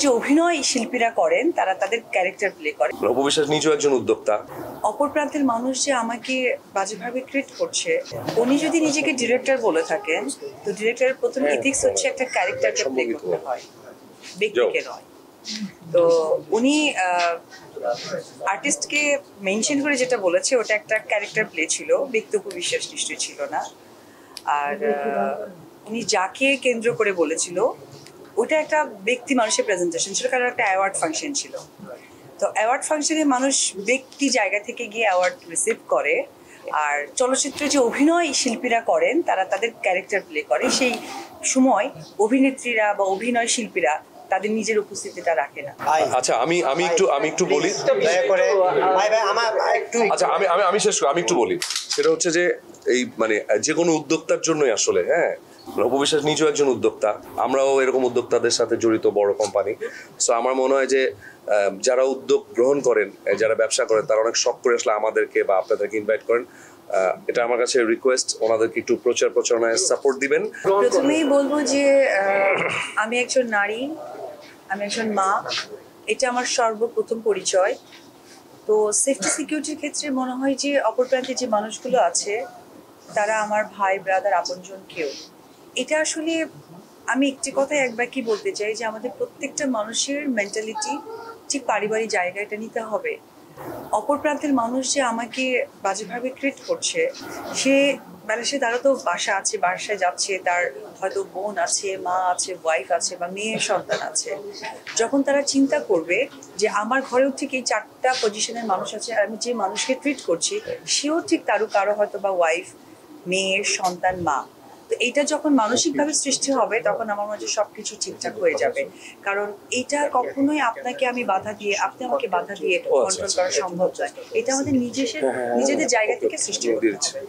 যে অভিনয় শিল্পীরা করেন তারা তাদের ক্যারেক্টার প্লে করে। অপবিশ্বাস নিজেও একজন উদ্যোক্তা। অপর প্রান্তের মানুষ যে আমাকে বাজেভাবে ট্রিট করছে, উনি যদি নিজেকে ডিরেক্টর বলে থাকেন তো ডিরেক্টরের প্রথম ইথিক্স হচ্ছে একটা ক্যারেক্টারকে প্লে করতে হয়, ব্যক্তিকে নয়। তো উনি আর্টিস্টকে মেনশন করে যেটা বলেছে ওটা একটা ক্যারেক্টার প্লে ছিল, ব্যক্তি উপবিশ্বাস নিশ্চয়ই ছিল না। আর উনি যাকে কেন্দ্র করে বলেছিল ওটা একটা ব্যক্তি মানুষের প্রেজেন্টেশন ছিল, কারণ একটা অ্যাওয়ার্ড ফাংশন ছিল। তো অ্যাওয়ার্ড ফাংশনে মানুষ ব্যক্তি জায়গা থেকে গিয়ে অ্যাওয়ার্ড রিসিভ করে, আর চলচ্চিত্রে যে অভিনয় শিল্পীরা করেন তারা তাদের ক্যারেক্টার প্লে করে। সেই সময় অভিনেত্রীরা বা অভিনয় শিল্পীরা তাদের নিজের উপস্থিতিটা রাখে না। আচ্ছা আমি একটু বলি, আচ্ছা আমি শেষ করি, আমি একটু বলি। সেটা হচ্ছে যে এই মানে যে কোনো উদ্যোক্তার জন্যই আসলে অপবিশ্বাস নিজেও একজন উদ্যোক্তা, আমরাও এরকম উদ্যোক্তাদের সাথে জড়িত বড় কোম্পানি। সো আমার মনে হয় যে যারা উদ্যোগ গ্রহণ করেন, যারা ব্যবসা করেন, তারা অনেক শখ করে আসলে আমাদেরকে বা আপনাদেরকে ইনভাইট করেন। এটা আমার কাছে রিকোয়েস্ট, ওনাদেরকে একটু প্রচারণায় সাপোর্ট দিবেন। প্রথমেই বলবো যে আমি একজন নারী, আমি একজন মা, এটা আমার সর্বপ্রথম পরিচয়। তো সেফটি সিকিউরিটির ক্ষেত্রে মনে হয় যে অপর প্রান্তে যে মানুষগুলো আছে তারা আমার ভাই ব্রাদার আপনজন কেউ। এটা আসলে আমি একটি কথাই একবার কি বলতে চাই যে আমাদের প্রত্যেকটা মানুষের মেন্টালিটি ঠিক পারিবারিক জায়গাটা নিতে হবে। অপর প্রান্তের মানুষ যে আমাকে বাজেভাবে ট্রিট করছে, সে সে তারা তো বাসায় যাচ্ছে, তার হয়তো বোন আছে, মা আছে, ওয়াইফ আছে বা মেয়ের সন্তান আছে। যখন তারা চিন্তা করবে যে আমার ঘরেও ঠিক এই 4টা পজিশনের মানুষ আছে আর আমি যে মানুষকে ট্রিট করছি সেও ঠিক কারো হয়তো বা ওয়াইফ, মেয়ের সন্তান, মা। তো এইটা যখন মানসিকভাবে সৃষ্টি হবে তখন আমার মনে হয় সবকিছু ঠিকঠাক হয়ে যাবে। কারণ এটা কখনোই আপনি আমাকে বাধা দিয়ে কন্ট্রোল করা সম্ভব নয়। এটা আমাদের নিজেদের জায়গা থেকে সৃষ্টি করতে হবে।